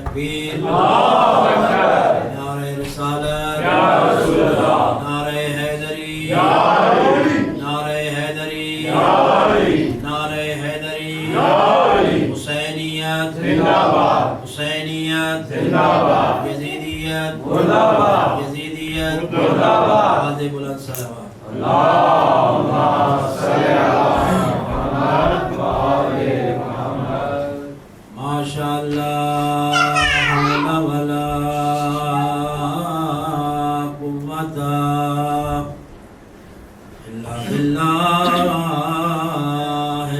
تکبیر نعرہ رسالت نعرہ حیدری نعرہ حیدری نعرہ حیدری حسینیت حسینیت یزیدیت یزیدیت آدھے بلند صلوات اللہم صلی علی محمد وآل محمد ماشاءاللہ حول ولا قوة إلا بالله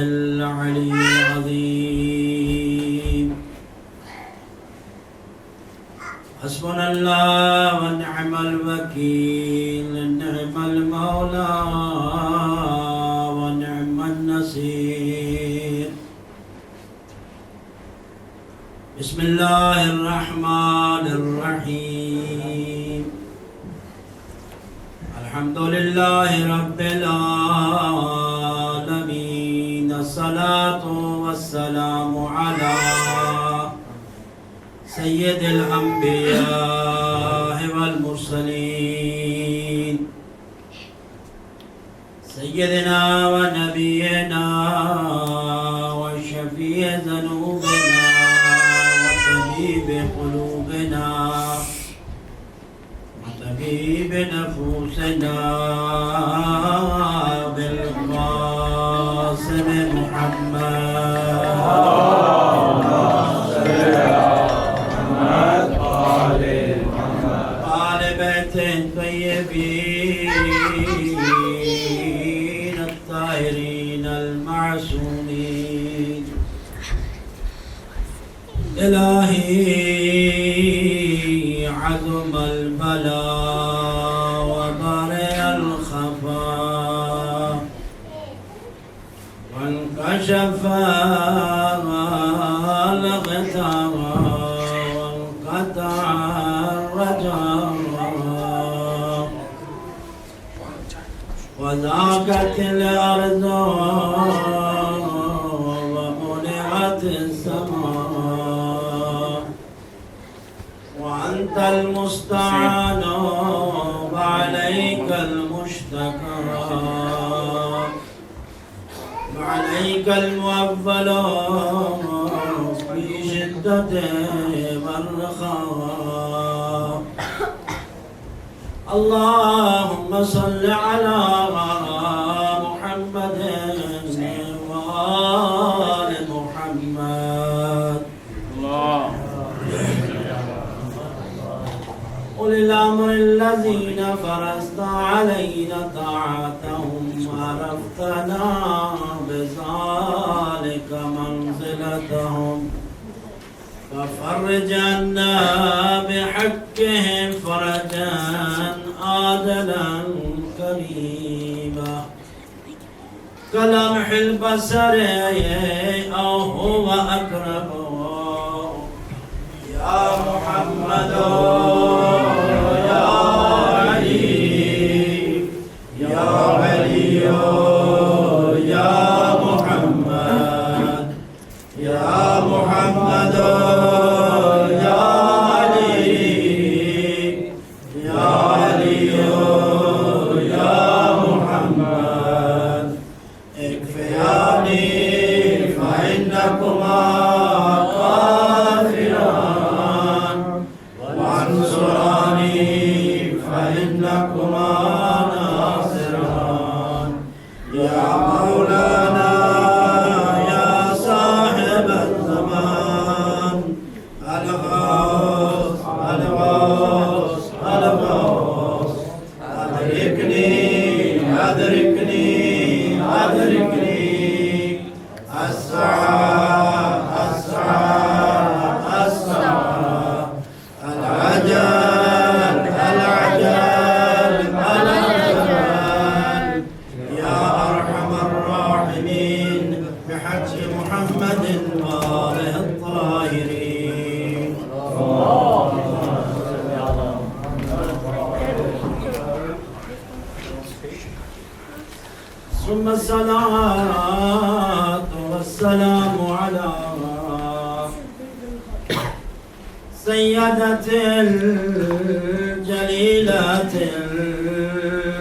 العلي العظيم حسبنا الله ونعم الوكيل نعم المولى ونعم النصير بسم الله الرحمن الرحيم الحمد لله رب العالمين الصلاة والسلام على سيد الأنبياء والمرسلين سيدنا ونبينا وشفيع ذنوبنا وطبيب قلوبنا وطبيب نفوسنا بالقاسم محمد آل بيت طيبين الطاهرين المعصومين إلهي عظم البلاء وبرئ الخفاء وانكشف الغطاء وانقطع الرجاء وذاقت الأرض ومنعت السماء وأنت المستعان وعليك المشتكى وعليك الموفل في شدة والرخاء اللهم صل على محمد وآل محمد أولي الأمر الذين فرضت علينا طاعتهم وعرفتنا بذلك منزلتهم ففرج عنا بحقهم فرجا عادلا كريما كلمح البصر أو هو أقرب يا محمد يا علي يا علي يا محمد يا محمد يا علي يا علي يا محمد اكفياني فإنكما كافران وانصراني فإنكما ناصران يا مولانا يا صاحب الزمان الغوث الغوث الغوث أدركني أدركني أدركني الساعة الساعة الساعة العجل العجل العجل يا أرحم الراحمين بحج محمد وآله الطاهرين ثم الصلاة والسلام على السيدة الجليلة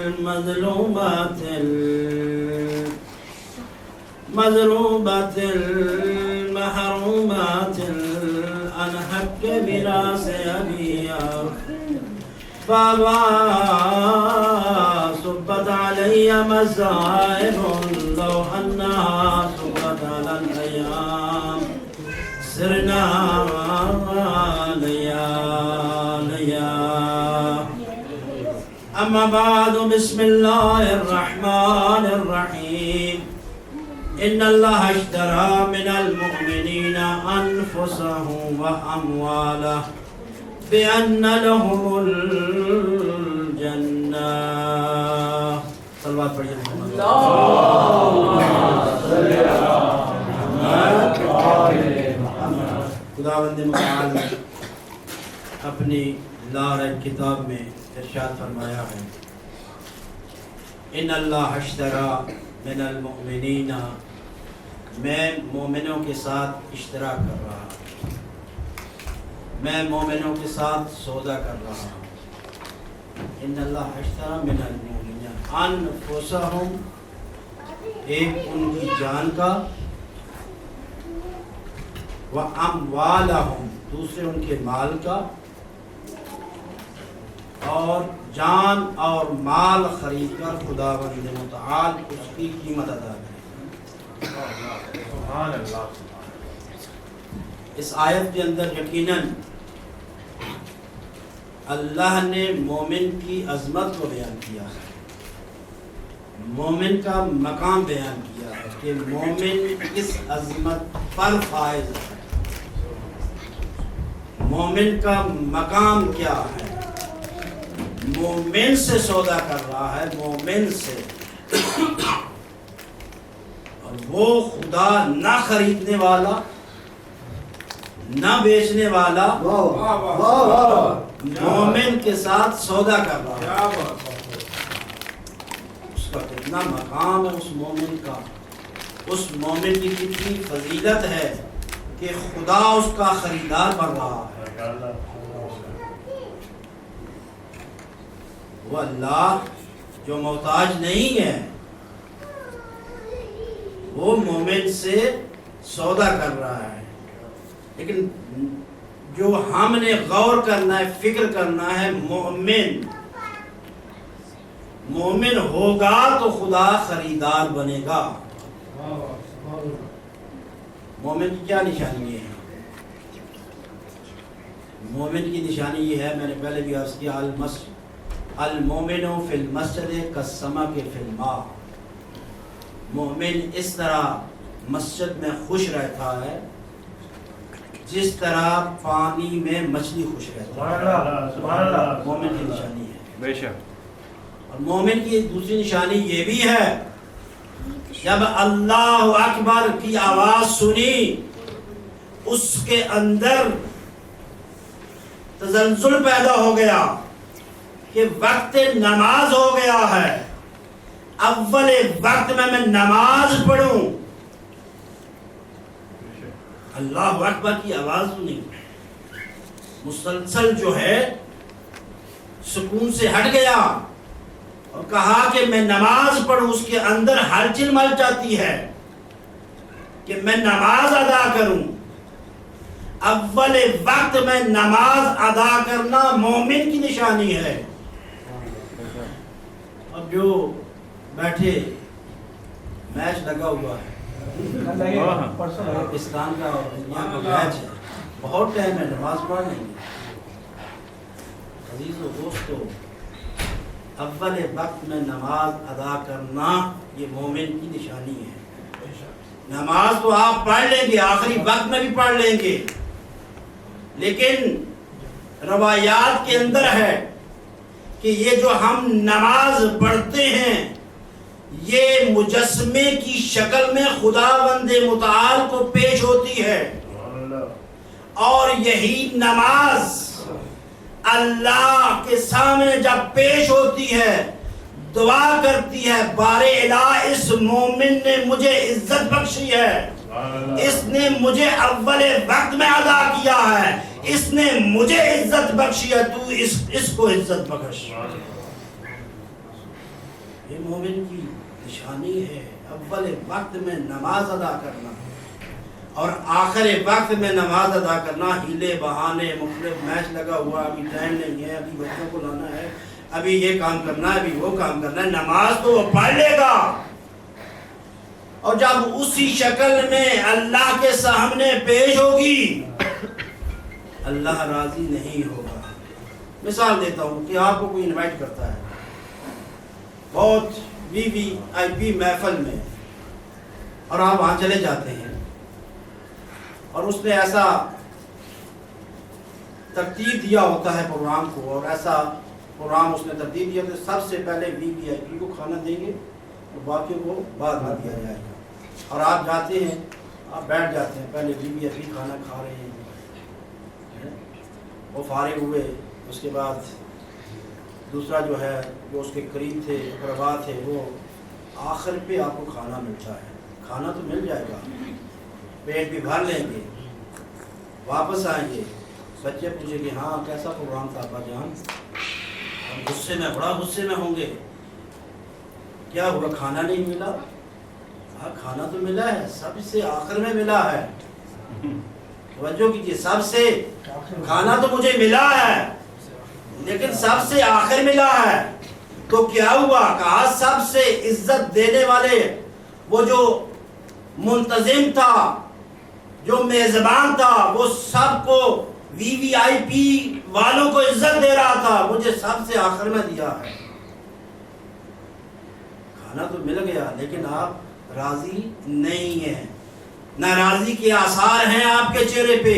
المظلومة المضروبة المحرومة الأنحق براس أبيها فما صبت علي مصائب لو أنها صبت على الأيام سرنا ليا أما بعد بسم الله الرحمن الرحيم إن الله اشترى من المؤمنين أنفسهم وأموالهم بأن لهم الجنة صلوات پڑھیے خداوند متعال نے اپنی لارہ کتاب میں ارشاد فرمایا ہے ان اللہ اشترى من المؤمنین، میں مومنوں کے ساتھ اشتراک کر رہا ہوں، میں مومنوں کے ساتھ سودا کر رہا ہوں۔ ان اللہ اشترى من المؤمنین انفسهم، ایک ان کی جان کا، واموالهم، دوسرے ان کے مال کا، اور جان اور مال خرید کر خداوند متعال اس کی قیمت ادا کرے۔ سبحان اللہ۔ اس آیت کے اندر یقیناً اللہ نے مومن کی عظمت کو بیان کیا ہے، مومن کا مقام بیان کیا ہے کہ مومن کس عظمت پر فائز ہے، مومن کا مقام کیا ہے، مومن سے سودا کر رہا ہے، مومن سے، اور وہ خدا نہ خریدنے والا نہ بیچنے والا مومن کے ساتھ سودا کر رہا ہے۔ اس کا کتنا مقام ہے، اس مومن کا، اس مومن کی کتنی فضیلت ہے کہ خدا اس کا خریدار بن رہا ہے۔ وہ اللہ جو محتاج نہیں ہے، وہ مومن سے سودا کر رہا ہے، لیکن جو ہم نے غور کرنا ہے، فکر کرنا ہے، مومن ہوگا تو خدا خریدار بنے گا۔ مومن کی کیا نشانی ہے؟ مومن کی نشانی یہ ہے، میں نے پہلے بھی عرض کیا، المومن فی المسجد کالسمک فی الماء، مومن اس طرح مسجد میں خوش رہتا ہے جس طرح پانی میں مچھلی خوش رہتا ہے۔ مومن کی نشانی ہے بے شک۔ اور مومن کی دوسری نشانی یہ بھی ہے، جب اللہ اکبر کی آواز سنی اس کے اندر تزلزل پیدا ہو گیا کہ وقت نماز ہو گیا ہے، اول وقت میں نماز پڑھوں۔ اللہ اکبر کی آواز سنی، مسلسل جو ہے سکون سے ہٹ گیا اور کہا کہ میں نماز پڑھوں۔ اس کے اندر ہلچل مچ جاتی ہے کہ میں نماز ادا کروں۔ اول وقت میں نماز ادا کرنا مومن کی نشانی ہے۔ اب جو بیٹھے، میچ لگا ہوا ہے، پاکستان کا اور دنیا کا میچ ہے، بہت ٹائم ہے، نماز پڑھ لیں گے۔ عزیز و دوستو، اول وقت میں نماز ادا کرنا یہ مومن کی نشانی ہے۔ نماز تو آپ پڑھ لیں گے، آخری وقت میں بھی پڑھ لیں گے، لیکن روایات کے اندر ہے کہ یہ جو ہم نماز پڑھتے ہیں یہ مجسمے کی شکل میں خداوند متعال کو پیش ہوتی ہے، اور یہی نماز اللہ کے سامنے جب پیش ہوتی ہے دعا کرتی ہے، بار الہ اس مومن نے مجھے عزت بخشی ہے، اس نے مجھے اول وقت میں ادا کیا ہے، اس نے مجھے عزت بخشی ہے، تو اس کو عزت بخش۔ یہ مومن کی نشانی ہے، اول وقت میں نماز ادا کرنا اور آخر وقت میں نماز ادا کرنا۔ ہیلے بہانے مختلف، میچ لگا ہوا، ابھی ٹائم نہیں ہے، ابھی بچوں کو لانا ہے، ابھی یہ کام کرنا ہے، ابھی وہ کام کرنا ہے، نماز تو وہ پڑھ لے گا، اور جب اسی شکل میں اللہ کے سامنے پیش ہوگی اللہ راضی نہیں ہوگا۔ مثال دیتا ہوں کہ آپ کو کوئی انوائٹ کرتا ہے بہت VIP محفل میں، اور آپ وہاں چلے جاتے ہیں، اور اس نے ایسا ترتیب دیا ہوتا ہے پروگرام کو، اور ایسا پروگرام اس نے ترتیب دیا تو سب سے پہلے VIP کو کھانا دیں گے اور باقیوں کو بعد میں دیا جائے گا، اور آپ جاتے ہیں، آپ بیٹھ جاتے ہیں، پہلے VIP کھانا کھا رہے ہیں، وہ فارغ ہوئے، اس کے بعد دوسرا جو ہے جو اس کے قریب تھے، اقربا تھے، وہ آخر پہ آپ کو کھانا ملتا ہے، کھانا تو مل جائے گا، پیٹ بھی بھر لیں گے، واپس آئیں گے، بچے پوچھیں گے ہاں کیسا پروگرام تھا ابا جان، ہم غصے میں، بڑا غصے میں ہوں گے، کیا ہوا کھانا نہیں ملا؟ ہاں کھانا تو ملا ہے، سب سے آخر میں ملا ہے، توجہ کیجیے، سب سے کھانا تو مجھے ملا ہے لیکن سب سے آخر ملا ہے، تو کیا ہوا؟ کہا سب سے عزت دینے والے، وہ جو منتظم تھا، جو میزبان تھا، وہ سب کو VIP والوں کو عزت دے رہا تھا، مجھے سب سے آخر میں دیا ہے، کھانا تو مل گیا لیکن آپ راضی نہیں ہیں، ناراضی کے آثار ہیں آپ کے چہرے پہ۔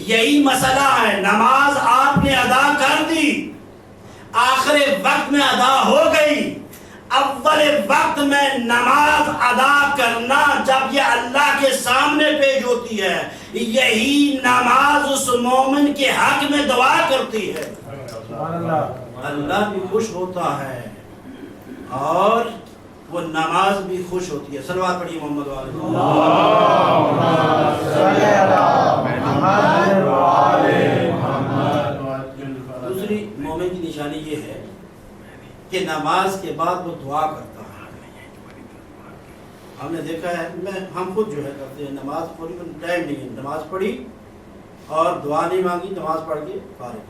یہی مسئلہ ہے، نماز آپ نے ادا کر دی، آخر وقت میں ادا ہو گئی، اول وقت میں نماز ادا کرنا جب یہ اللہ کے سامنے پیش ہوتی ہے، یہی نماز اس مومن کے حق میں دعا کرتی ہے، اللہ بھی خوش ہوتا ہے اور وہ نماز بھی خوش ہوتی ہے۔ صلوات پڑھیے محمد والے۔ دوسری مومن کی نشانی یہ ہے کہ نماز کے بعد وہ دعا کرتا ہے۔ ہم نے دیکھا ہے، ہم خود جو ہے کرتے ہیں، نماز پڑھی ٹائم نہیں ہے، نماز پڑھی اور دعا نہیں مانگی، نماز پڑھ کے فارغ،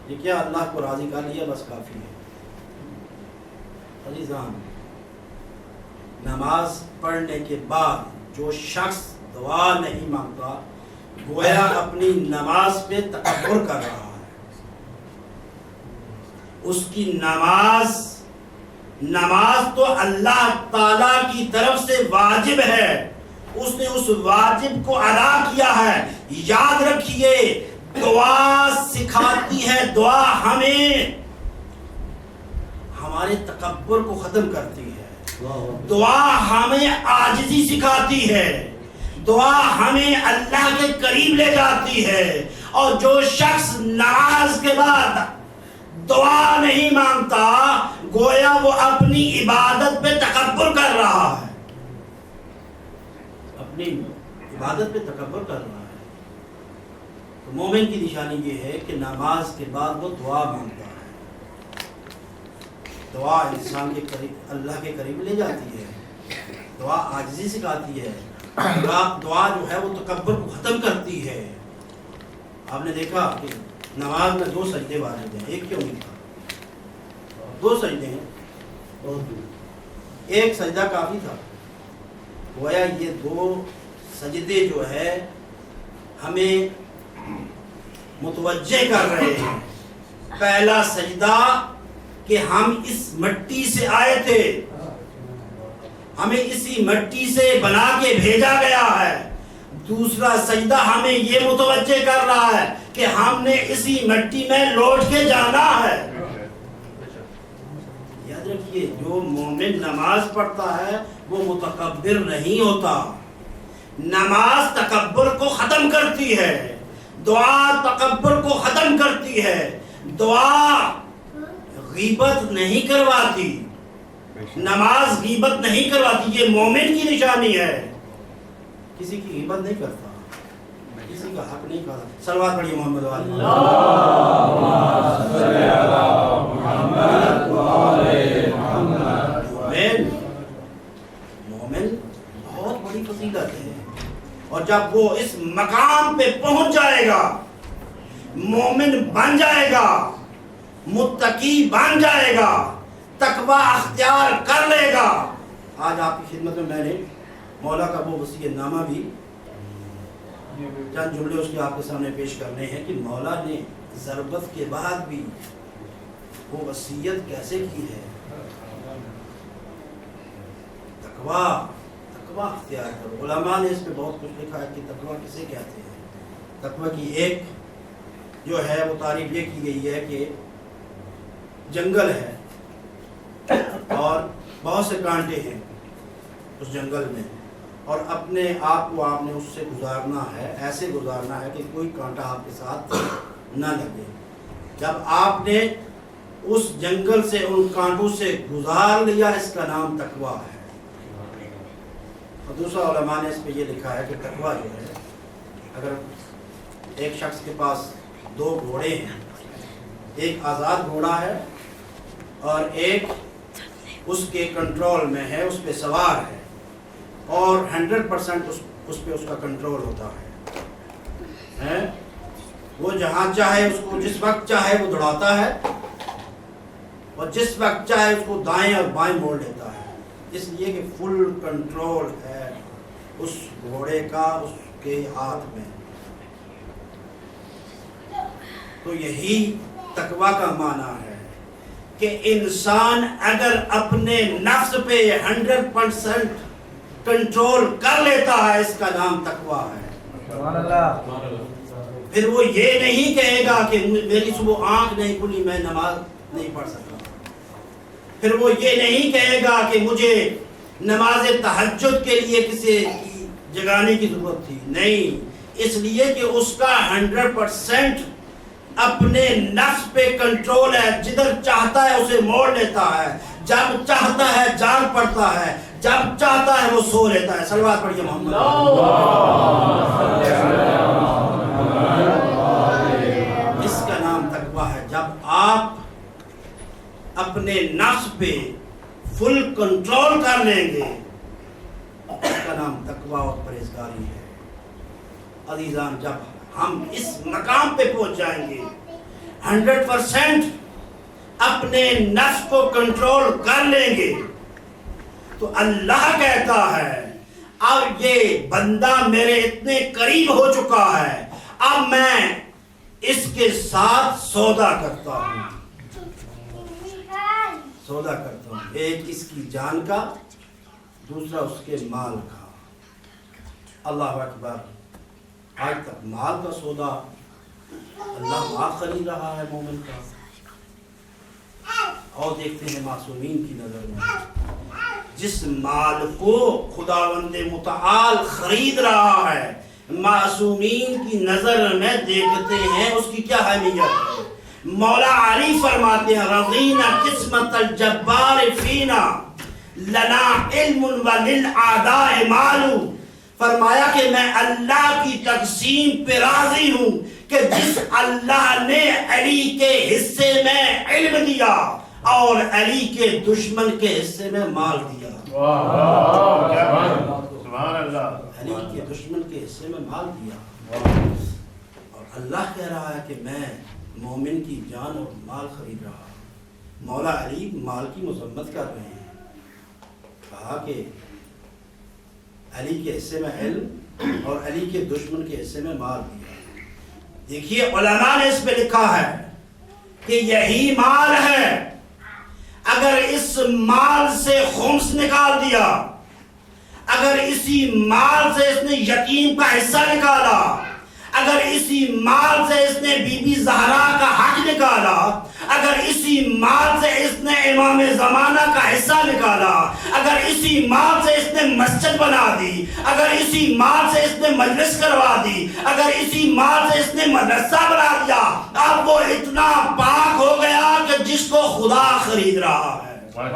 یہ کیا اللہ کو راضی کر لیا بس کافی ہے۔ عزیزان، نماز پڑھنے کے بعد جو شخص دعا نہیں مانگتا گویا اپنی نماز پہ تکبر کر رہا ہے، اس کی نماز تو اللہ تعالی کی طرف سے واجب ہے، اس نے اس واجب کو ادا کیا ہے۔ یاد رکھیے، دعا سکھاتی ہے، دعا ہمیں ہمارے تکبر کو ختم کرتی ہے، دعا ہمیں عاجزی سکھاتی ہے، دعا ہمیں اللہ کے قریب لے جاتی ہے، اور جو شخص نماز کے بعد دعا نہیں مانگتا گویا وہ اپنی عبادت پہ تکبر کر رہا ہے، اپنی عبادت پہ تکبر کر رہا ہے۔ تو مومن کی نشانی یہ ہے کہ نماز کے بعد وہ دعا مانگتا ہے، دعا انسان کے قریب، اللہ کے قریب لے جاتی ہے، دعا عاجزی سکھاتی ہے، دعا جو ہے وہ تکبر کو ختم کرتی ہے۔ آپ نے دیکھا کہ نماز میں 2 سجدے واجب ہیں، ایک کیوں نہیں تھا؟ 2 سجدے ہیں، ایک سجدہ کافی تھا، گویا یہ 2 سجدے جو ہے ہمیں متوجہ کر رہے ہیں۔ پہلا سجدہ کہ ہم اس مٹی سے آئے تھے، ہمیں اسی مٹی سے بنا کے بھیجا گیا ہے۔ دوسرا سجدہ ہمیں یہ متوجہ کر رہا ہے کہ ہم نے اسی مٹی میں لوٹ کے جانا ہے۔ یاد رکھیے، جو مومن نماز پڑھتا ہے وہ متکبر نہیں ہوتا، نماز تکبر کو ختم کرتی ہے، دعا تکبر کو ختم کرتی ہے، دعا غیبت نہیں کرواتی، نماز غیبت نہیں کرواتی، یہ مومن کی نشانی ہے، کسی کی غیبت نہیں کرتا، کسی کا حق نہیں کھاتا. صلوات پڑھیے محمد والے. مومن بہت بڑی فضیلت ہے، اور جب وہ اس مقام پہ پہنچ جائے گا، مومن بن جائے گا، متقی بن جائے گا، تقوی اختیار کر لے گا. آج آپ کی خدمت میں نے مولا کا وہ وصیت نامہ بھی چند جملے اس کے آپ کے سامنے پیش کرنے ہیں کہ مولا نے ضربت کے بعد بھی وہ وصیت کیسے کی ہے. تقوی اختیار کرو. علماء نے اس پہ بہت کچھ لکھا ہے کہ تقوی کسے کہتے ہیں. تقوی کی ایک جو ہے وہ تعریف یہ کی گئی ہے کہ جنگل ہے اور بہت سے کانٹے ہیں اس جنگل میں، اور اپنے آپ کو آپ نے اس سے گزارنا ہے، ایسے گزارنا ہے کہ کوئی کانٹا آپ کے ساتھ نہ لگے. جب آپ نے اس جنگل سے ان کانٹوں سے گزار لیا، اس کا نام تقوی ہے. اور دوسرا علماء نے اس پہ یہ لکھا ہے کہ تقوی جو ہے، اگر ایک شخص کے پاس 2 گھوڑے ہیں، ایک آزاد گھوڑا ہے اور ایک اس کے کنٹرول میں ہے، اس پہ سوار ہے اور 100% اس پہ اس کا کنٹرول ہوتا ہے، وہ جہاں چاہے اس کو جس وقت چاہے وہ دوڑاتا ہے اور جس وقت چاہے اس کو دائیں اور بائیں موڑ لیتا ہے، اس لیے کہ فل کنٹرول ہے اس گھوڑے کا اس کے ہاتھ میں. تو یہی تقوی کا معنی ہے کہ انسان اگر اپنے نفس پہ 100% کنٹرول کر لیتا ہے، اس کا نام تقوی ہے. پھر وہ یہ نہیں کہے گا کہ میری صبح آنکھ نہیں کھلی، میں نماز نہیں پڑھ سکتا. پھر وہ یہ نہیں کہے گا کہ مجھے نماز تہجد کے لیے کسی کی جگانے کی ضرورت تھی. نہیں، اس لیے کہ اس کا 100% اپنے نفس پہ کنٹرول ہے. جدھر چاہتا ہے اسے موڑ لیتا ہے، جب چاہتا ہے جان پڑتا ہے، جب چاہتا ہے وہ سو لیتا ہے. صلوات پڑھیے محمد. اس کا نام تقوی ہے. جب آپ اپنے نفس پہ فل کنٹرول کر لیں گے، اس کا نام تقوی اور پرہیزگاری ہے. عزیزان، جب ہم اس مقام پہ پہنچ جائیں گے، 100% اپنے نفس کو کنٹرول کر لیں گے، تو اللہ کہتا ہے اب یہ بندہ میرے اتنے قریب ہو چکا ہے، اب میں اس کے ساتھ سودا کرتا ہوں. ایک اس کی جان کا، دوسرا اس کے مال کا. اللہ اکبر. آج تک مال کا سودا اللہ مال خرید رہا ہے مومن کا. اور دیکھتے ہیں معصومین کی نظر میں جس مال کو خداوند متعال خرید رہا ہے، معصومین کی نظر میں دیکھتے ہیں اس کی کیا اہمیت ہے. مولا علی فرماتے ہیں رضینا قسمت الجبار فینا لنا علم وللعداء مال. فرمایا کہ میں اللہ کی تقسیم پہ راضی ہوں کہ جس اللہ نے علی کے حصے میں علم دیا اور علی کے دشمن کے حصے میں مال دیا. علی کے دشمن کے حصے میں مال دیا. اور اللہ کہہ رہا ہے کہ میں مومن کی جان اور مال خرید رہا. مولا علی مال کی مذمت کر رہے ہیں. کہا کہ علی کے حصے میں علم اور علی کے دشمن کے حصے میں مال دیا. دیکھیے علماء نے اس پہ لکھا ہے کہ یہی مال ہے. اگر اس مال سے خمس نکال دیا، اگر اسی مال سے اس نے یتیم کا حصہ نکالا، اگر اسی مال سے اس نے بی بی زہرا کا حق نکالا، اگر اسی مال سے اس نے امام زمانہ کا حصہ نکالا، اگر اسی مال سے اس نے مسجد بنا دی، اگر اسی مال سے اس نے مجلس کروا دی، اگر اسی مال سے اس نے مدرسہ بنا دیا، اب وہ اتنا پاک ہو گیا کہ جس کو خدا خرید رہا ہے. اب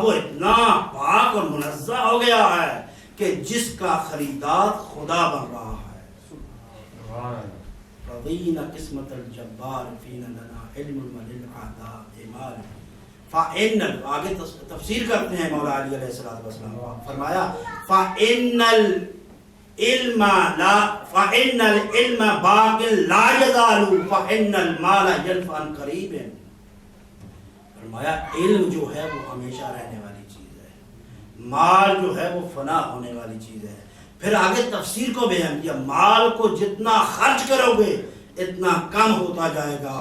وہ اتنا پاک اور منزہ ہو گیا ہے کہ جس کا خریدار خدا بن رہا ہے. رضینا قسمت الجبار فینا لنا علم للعادات مال فإن آگے تفسیر کرتے ہیں مولا علی علیہ السلام فرمایا فإن العلم باق لا يزال فإن المال ينفع عن قریب. فرمایا علم جو ہے وہ ہمیشہ رہنے والی چیز ہے, مال جو ہے وہ فنا ہونے والی چیز ہے. پھر آگے تفسیر کو بیان کیا, مال کو جتنا خرچ کرو گے اتنا کم ہوتا جائے گا,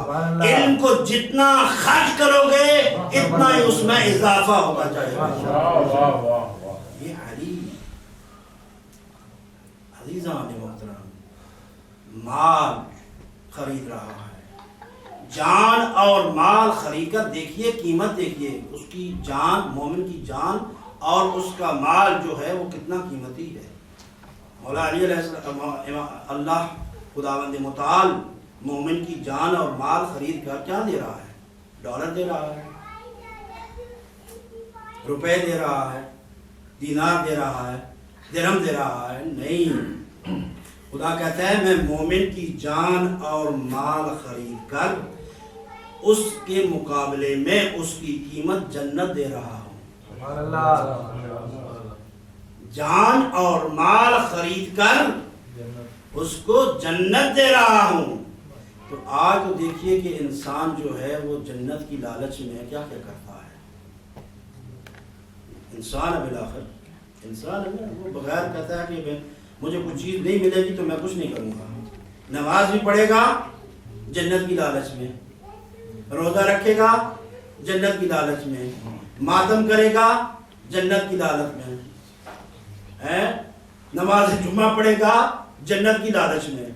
علم کو جتنا خرچ کرو گے اتنا ہی اس میں اضافہ ہوتا جائے گا. یہ علی عزیزان محترم مال خرید رہا ہے, جان اور مال خرید کر دیکھیے, قیمت دیکھیے اس کی جان, مومن کی جان اور اس کا مال جو ہے وہ کتنا قیمتی ہے. مولا علی علیہ السلام اللہ خداوند متعال مومن کی جان اور مال خرید کر کیا دے رہا ہے؟ ڈالر دے رہا ہے, روپے دے رہا ہے, دینار دے رہا ہے, درہم دے رہا ہے؟ نہیں. خدا کہتا ہے میں مومن کی جان اور مال خرید کر اس کے مقابلے میں اس کی قیمت جنت دے رہا ہوں. سبحان اللہ. جان اور مال خرید کر اس کو جنت دے رہا ہوں. تو آج تو دیکھیے کہ انسان جو ہے وہ جنت کی لالچ میں کیا کیا کرتا ہے. انسان بالآخر انسان وہ بغیر کہتا ہے کہ مجھے کچھ چیز نہیں ملے گی تو میں کچھ نہیں کروں گا. نماز بھی پڑھے گا جنت کی لالچ میں, روزہ رکھے گا جنت کی لالچ میں, ماتم کرے گا جنت کی لالچ میں, نماز جمعہ پڑھے گا جنت کی لالچ میں.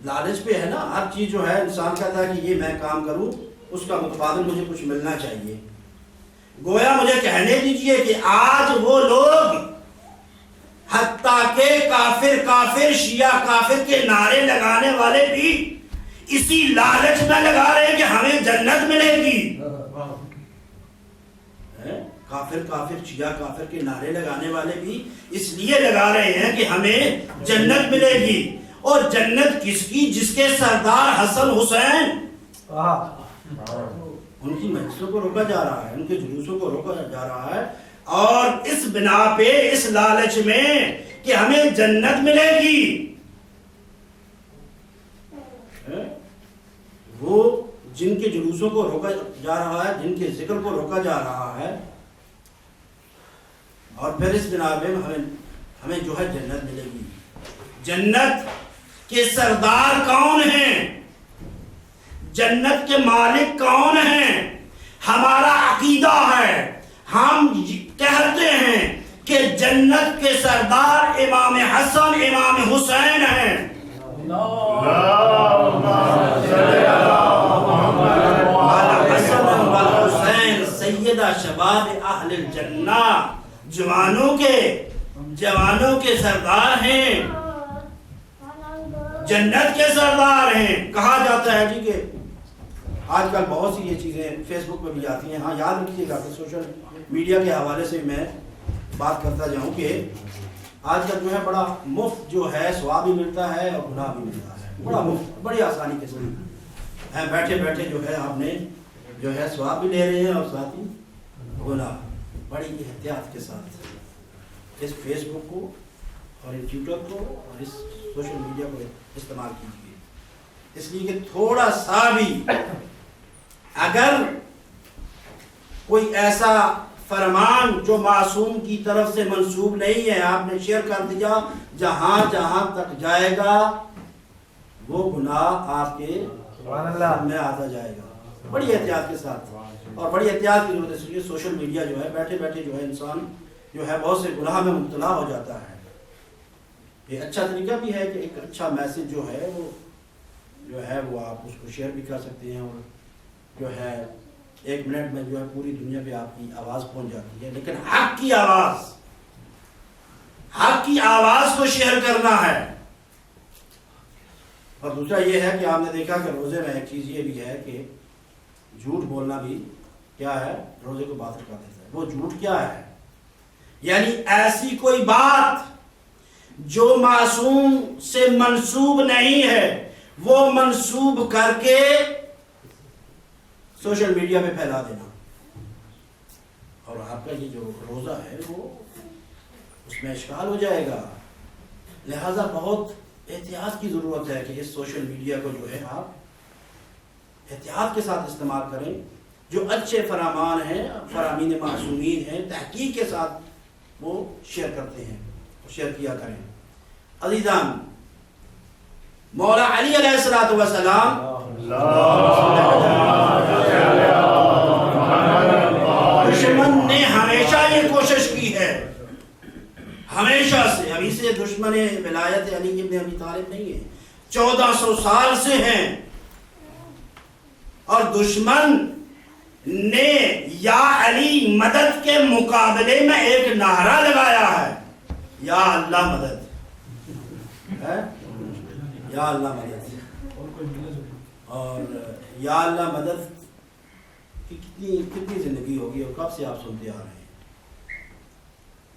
لالچ پہ ہے نا ہر چیز جو ہے. انسان کہتا ہے کہ یہ میں کام کروں اس کا متبادل مجھے کچھ ملنا چاہیے. گویا مجھے کہنے دیجئے کہ آج وہ لوگ حتیٰ کہ کافر شیعہ کافر کے نعرے لگانے والے بھی اسی لالچ میں لگا رہے ہیں کہ ہمیں جنت ملے گی. کافر شیعہ کافر کے نعرے لگانے والے بھی اس لیے لگا رہے ہیں کہ ہمیں جنت ملے گی. اور جنت کس کی؟ جس کے سردار حسن حسین, ان کی مجلسوں کو روکا جا رہا ہے, ان کے جلوسوں کو روکا جا رہا ہے, اور اس بنا پہ اس لالچ میں کہ ہمیں جنت ملے گی وہ جن کے جلوسوں کو روکا جا رہا ہے, جن کے ذکر کو روکا جا رہا ہے, اور پھر اس بنا پہ ہمیں جو ہے جنت ملے گی. جنت کے سردار کون ہیں؟ جنت کے مالک کون ہیں؟ ہمارا عقیدہ ہے, ہم کہتے ہیں کہ جنت کے سردار امام حسن امام حسین ہیں. حسن والحسین سیدہ شباب اہل الجنہ, جوانوں کے سردار ہیں, جنت کے سردار ہیں. کہا جاتا ہے جی کہ آج کل بہت سی یہ چیزیں فیس بک پہ بھی آتی ہیں. ہاں یاد رکھیے گا کہ سوشل میڈیا کے حوالے سے میں بات کرتا جاؤں کہ آج کل جو ہے بڑا مفت جو ہے ثواب بھی ملتا ہے اور گناہ بھی ملتا ہے. بڑا مفت, بڑی آسانی کے ساتھ بیٹھے بیٹھے جو ہے آپ نے جو ہے ثواب بھی لے رہے ہیں اور ساتھ ہی گناہ. بڑی احتیاط کے ساتھ اس فیس بک کو اور اس ٹویٹر کو اور اس سوشل میڈیا کو استعمال کیجیے, اس لیے کہ تھوڑا سا بھی اگر کوئی ایسا فرمان جو معصوم کی طرف سے منسوب نہیں ہے آپ نے شیئر کر دیا, جہاں تک جائے گا وہ گناہ آپ کے میں آتا جائے گا. بڑی احتیاط کے ساتھ اور بڑی احتیاط کی ضرورت ہے. اس لیے سوشل میڈیا جو ہے بیٹھے بیٹھے جو ہے انسان جو ہے بہت سے گناہ میں مبتلا ہو جاتا ہے. یہ اچھا طریقہ بھی ہے کہ ایک اچھا میسج جو ہے وہ آپ اس کو شیئر بھی کر سکتے ہیں, اور جو ہے 1 منٹ میں جو ہے پوری دنیا پہ آپ کی آواز پہنچ جاتی ہے. لیکن حق کی آواز کو شیئر کرنا ہے. اور دوسرا یہ ہے کہ آپ نے دیکھا کہ روزے میں ایک چیز یہ بھی ہے کہ جھوٹ بولنا بھی کیا ہے، روزے کو باطل کر دیتا ہے۔ وہ جھوٹ کیا ہے؟ یعنی ایسی کوئی بات جو معصوم سے منسوب نہیں ہے وہ منسوب کر کے سوشل میڈیا پہ پھیلا دینا، اور آپ کا یہ جو روزہ ہے وہ اس میں اشکال ہو جائے گا۔ لہذا بہت احتیاط کی ضرورت ہے کہ اس سوشل میڈیا کو جو ہے آپ احتیاط کے ساتھ استعمال کریں۔ جو اچھے فرامان ہیں، فرامین معصومین ہیں، تحقیق کے ساتھ وہ شیئر کرتے ہیں، شیئر کیا کریں۔ عزیزان، مولا علی علیہ السلام دشمن نے ہمیشہ یہ کوشش کی ہے، ہمیشہ سے، ابھی سے دشمن ولایت علی ابن ابی طالب نہیں ہے، 1400 سال سے ہیں، اور دشمن نے یا علی مدد کے مقابلے میں ایک نعرہ لگایا ہے، یا اللہ مدد، یا اللہ مدد، اور یا اللہ مدد کی کتنی زندگی ہوگی اور کب سے آپ سنتے آ رہے ہیں؟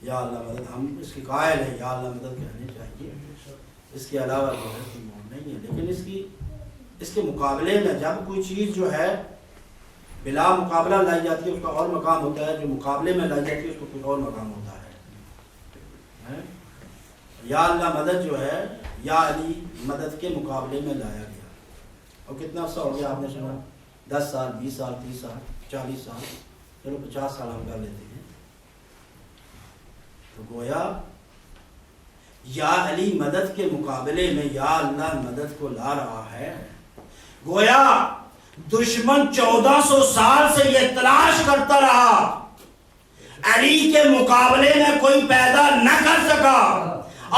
یا اللہ مدد، ہم اس کے قائل ہیں، یا اللہ مدد کہنے چاہیے، اس کے علاوہ نہیں ہے۔ لیکن اس کے مقابلے میں جب کوئی چیز جو ہے بلا مقابلہ لائی جاتی ہے اس کا اور مقام ہوتا ہے، جو مقابلے میں لائی جاتی ہے اس کو کوئی اور مقام ہوتا ہے۔ یا اللہ مدد جو ہے یا علی مدد کے مقابلے میں لایا گیا، اور کتنا عرصہ ہو گیا آپ نے سنا؟ 10 سال، 20 سال، 30 سال، 40 سال، چلو 50 سال ہم کر لیتے ہیں۔ تو گویا یا علی مدد کے مقابلے میں یا اللہ مدد کو لا رہا ہے۔ گویا دشمن 1400 سال سے یہ تلاش کرتا رہا، علی کے مقابلے میں کوئی پیدا نہ کر سکا،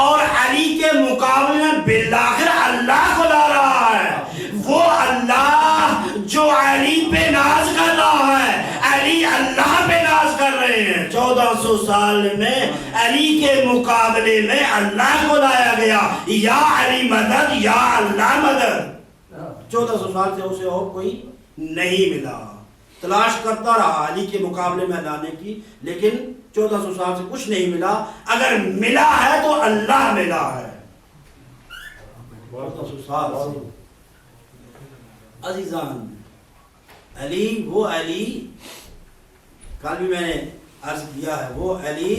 اور علی کے مقابلے میں بالآخر اللہ کو لا رہا ہے۔ وہ اللہ جو علی پہ ناز کر رہا ہے، علی اللہ پہ ناز کر رہے ہیں۔ 1400 سال میں علی کے مقابلے میں اللہ کو لایا گیا، یا علی مدد، یا اللہ مدد۔ 1400 سال سے اسے اور کوئی نہیں ملا، تلاش کرتا رہا علی کے مقابلے میں لانے کی، لیکن 1400 سال سے کچھ نہیں ملا۔ اگر ملا ہے تو اللہ ملا ہے۔ 1400 سال سے عزیزان، علی، وہ علی، کل بھی میں نے عرض کیا ہے، وہ علی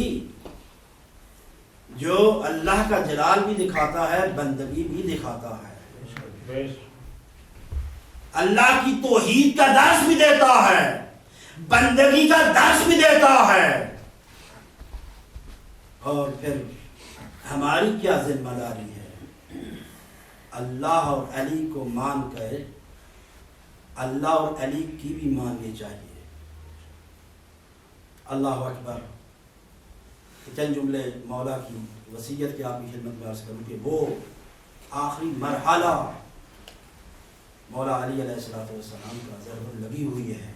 جو اللہ کا جلال بھی دکھاتا ہے، بندگی بھی دکھاتا ہے، اللہ کی توحید کا درس بھی دیتا ہے، بندگی کا درس بھی دیتا ہے۔ اور پھر ہماری کیا ذمہ داری ہے؟ اللہ اور علی کو مان کر اللہ اور علی کی بھی ماننی چاہیے۔ اللہ اکبر۔ چند جملے مولا کی وصیت کے آپ کی خدمت میں عرض کروں کہ وہ آخری مرحلہ مولا علی علیہ السلام کا ضرور لگی ہوئی ہے،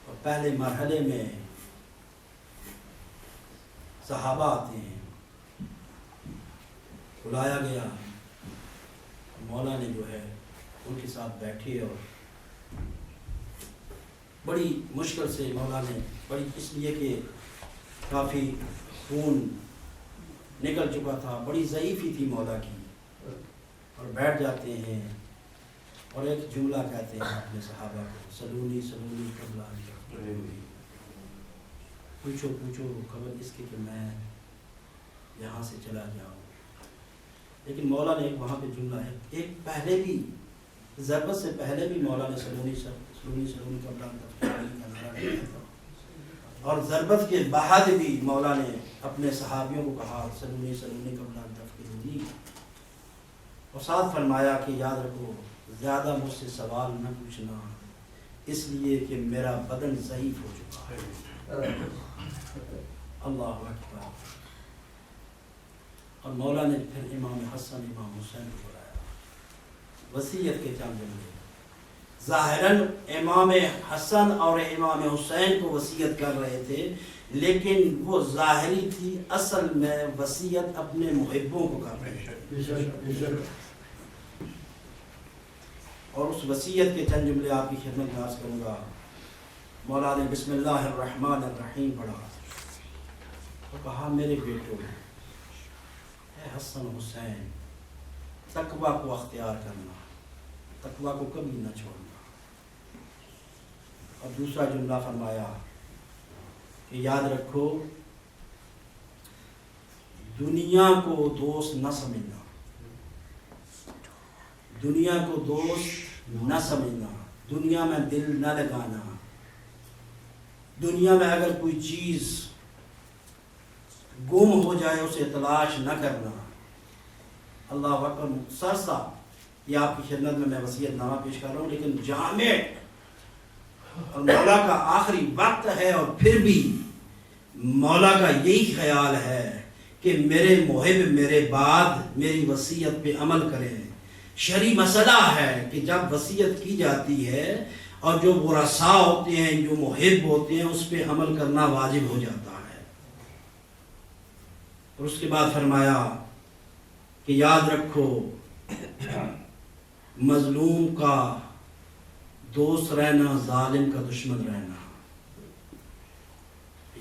اور پہلے مرحلے میں صحابہ آتے ہیں، بلایا گیا، مولا نے جو ہے ان کے ساتھ بیٹھے، اور بڑی مشکل سے مولا نے، بڑی اس لیے کہ کافی خون نکل چکا تھا، بڑی ضعیفی تھی مولا کی، اور بیٹھ جاتے ہیں اور ایک جملہ کہتے ہیں اپنے صحابہ کو، سلونی سلونی قبل ان تقتلونی، پوچھو پوچھو قبل اس کے کہ میں یہاں سے چلا جاؤں۔ لیکن مولا نے ایک وہاں پہ جملہ ہے، ایک پہلے بھی ضربت سے پہلے بھی مولا نے سلونی سلونی سلونی قبل ان تقتلونی کا نعرہ دیا تھا، اور ضربت کے بعد بھی مولا نے اپنے صحابیوں کو کہا سلونی سلونی قبل ان تقتلونی، اور ساتھ فرمایا کہ یاد رکھو زیادہ مجھ سے سوال نہ پوچھنا، اس لیے کہ میرا بدن ضعیف ہو چکا ہے۔ اللہ اکبر۔ اور مولا نے پھر امام حسن امام حسین کو بلایا، وصیت کے چند جملے، ظاہراً امام حسن اور امام حسین کو وصیت کر رہے تھے، لیکن وہ ظاہری تھی، اصل میں وصیت اپنے محبوں کو کر رہے تھے۔ اور اس وصیت کے چند جملے آپ کی خدمت میں عرض کروں گا۔ مولا نے بسم اللہ الرحمن الرحیم پڑھا تو کہا میرے بیٹوں اے حسن حسین، تقوی کو اختیار کرنا، تقوی کو کبھی نہ چھوڑنا۔ اور دوسرا جملہ فرمایا کہ یاد رکھو دنیا کو دوست نہ سمجھنا، دنیا کو دوست نہ سمجھنا، دنیا میں دل نہ لگانا، دنیا میں اگر کوئی چیز گم ہو جائے اسے تلاش نہ کرنا۔ اللہ اکبر، مختصر سا یہ آپ کی خدمت میں وصیت نامہ پیش کر رہا ہوں، لیکن جامع اور مولا کا آخری وقت ہے، اور پھر بھی مولا کا یہی خیال ہے کہ میرے محب میرے بعد میری وصیت پہ عمل کریں۔ شرعی مسئلہ ہے کہ جب وصیت کی جاتی ہے اور جو ورثاء ہوتے ہیں، جو محب ہوتے ہیں، اس پہ عمل کرنا واجب ہو جاتا ہے۔ اور اس کے بعد فرمایا کہ یاد رکھو مظلوم کا دوست رہنا، ظالم کا دشمن رہنا،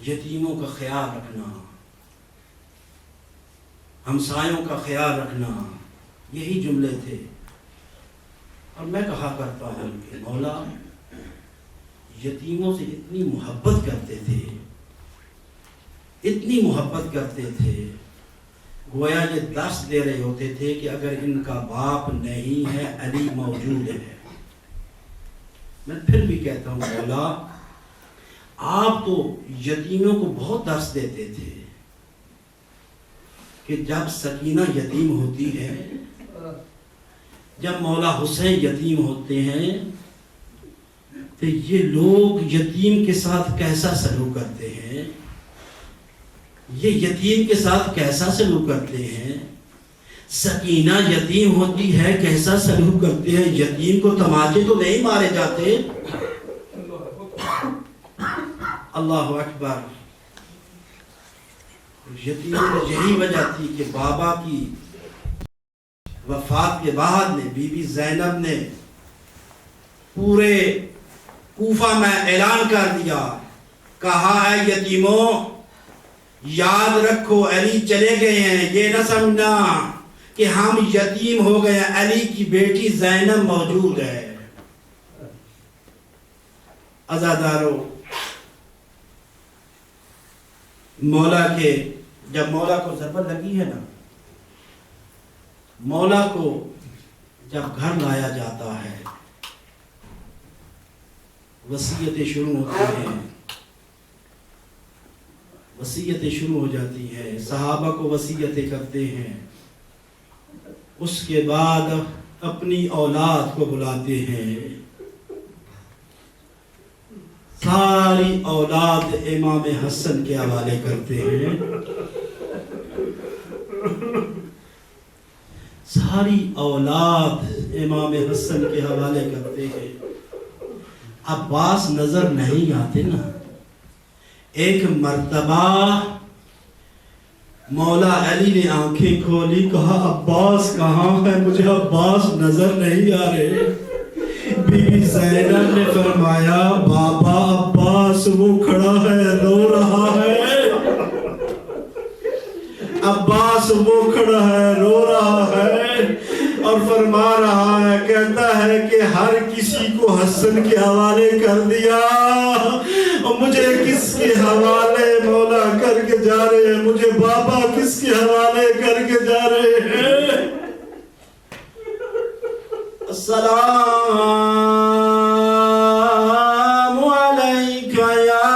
یتیموں کا خیال رکھنا، ہمسایوں کا خیال رکھنا، یہی جملے تھے۔ اور میں کہا کرتا ہوں کہ مولا یتیموں سے اتنی محبت کرتے تھے، اتنی محبت کرتے تھے، گویا یہ درس دے رہے ہوتے تھے کہ اگر ان کا باپ نہیں ہے علی موجود ہے۔ میں پھر بھی کہتا ہوں مولا آپ تو یتیموں کو بہت درس دیتے تھے کہ جب سکینہ یتیم ہوتی ہے، جب مولا حسین یتیم ہوتے ہیں تو یہ لوگ یتیم کے ساتھ کیسا سلوک کرتے ہیں، یہ یتیم کے ساتھ کیسا سلوک کرتے ہیں۔ سکینہ یتیم ہوتی ہے، کیسا سلوک کرتے ہیں۔ یتیم کو تماچے تو نہیں مارے جاتے۔ اللہ اکبر۔ یتیم یہی وجہ تھی کہ بابا کی وفات کے بعد نے بی بی زینب نے پورے کوفہ میں اعلان کر دیا، کہا ہے یتیموں یاد رکھو علی چلے گئے ہیں، یہ نہ سمجھنا کہ ہم یتیم ہو گئے ہیں، علی کی بیٹی زینب موجود ہے۔ عزادارو، مولا کے جب مولا کو ضربت لگی ہے نا، مولا کو جب گھر لایا جاتا ہے، وصیتیں شروع ہوتی ہیں، وصیتیں شروع ہو جاتی ہیں، صحابہ کو وصیتیں کرتے ہیں، اس کے بعد اپنی اولاد کو بلاتے ہیں، ساری اولاد امام حسن کے حوالے کرتے ہیں، ساری اولاد امام حسن کے حوالے کرتے ہیں۔ عباس نظر نہیں آتے نا۔ ایک مرتبہ مولا علی نے آنکھیں کھولی، کہا عباس کہاں ہے، مجھے عباس نظر نہیں آ رہے۔ بی بی زینب نے فرمایا بابا عباس وہ کھڑا ہے، رو رہا ہے، عباس وہ کھڑا ہے، رو رہا ہے، اور فرما رہا ہے، کہتا ہے کہ ہر کسی کو حسن کے حوالے کر دیا، اور مجھے کس کے حوالے مولا کر کے جا رہے ہیں، مجھے بابا کس کے حوالے کر کے جا رہے ہیں۔ السلام علیک یا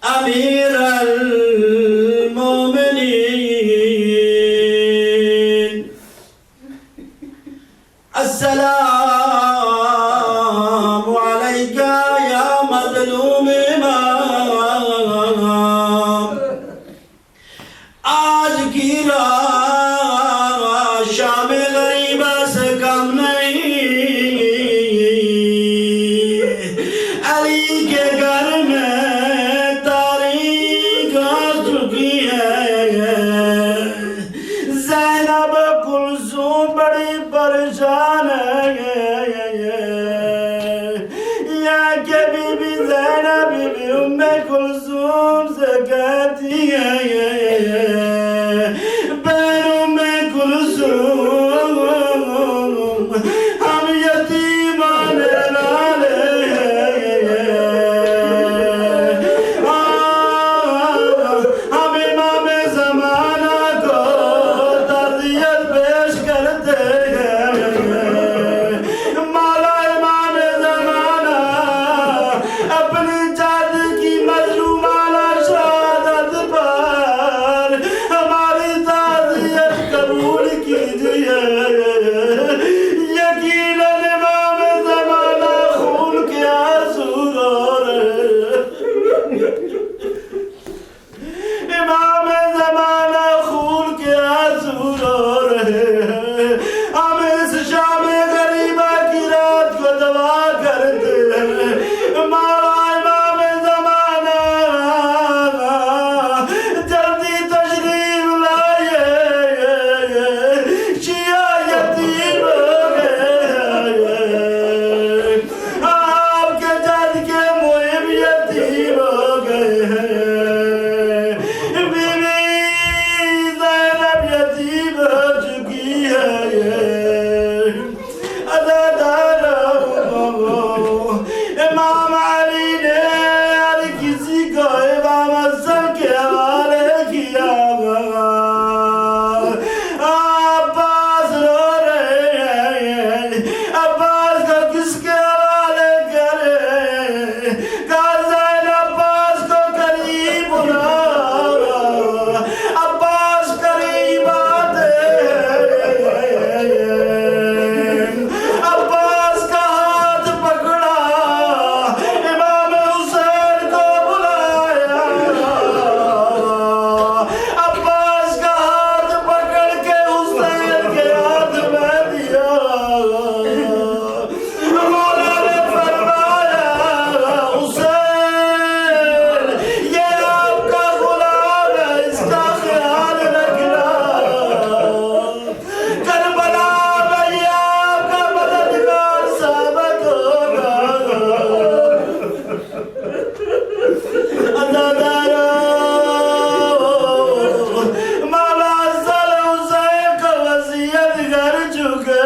امیر المومنین، السلام علیک یا مظلوم امام، آج کی رات شام غریبہ سے ہم یتیمان نالے ہم امام زمانہ کو تربیت پیش کرتے ہیں مولا امام زمانہ اپنی جد کی مظلومانہ شہادت پر ہماری تعزیت قبول کیجئے یقیناً امام زمانہ خون کے آنسو رو رہے امام زمانہ خون کے آنسو رو رہے ہیں ہم اس شام غریبہ کی رات کو دعا کرتے ہیں مولا امام زمانہ جلدی تشریف لائیے شیعہ یتیم ہو گئے آپ کے جد کے مہم یتیم ہو گئے ہیں بیوی زینب یتیم ہو چکی ہے امام علی نے ہر کسی کو امام حسن کے حوالے کیا عباس رو رہے ہیں عباس کو کس کے حوالے کرے کہا زین عباس کو قریب بلاؤ عباس قریب آتے عباس کا ہاتھ پکڑا امام حسین کو بلایا عباس کا ہاتھ پکڑ کے حسین کے ہاتھ میں دیا مولا نے فرمایا حسین یہ آپ کا غلام ہے اس کا خیال رکھنا کربلا میں یہ آپ کا مددگار ثابت ہوگا مولا افضل حسین کو وصیت کر چکے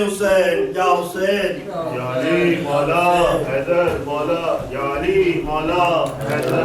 حسین یا حسین یا علی مولا حیدر مولا یا علی مولا حیدر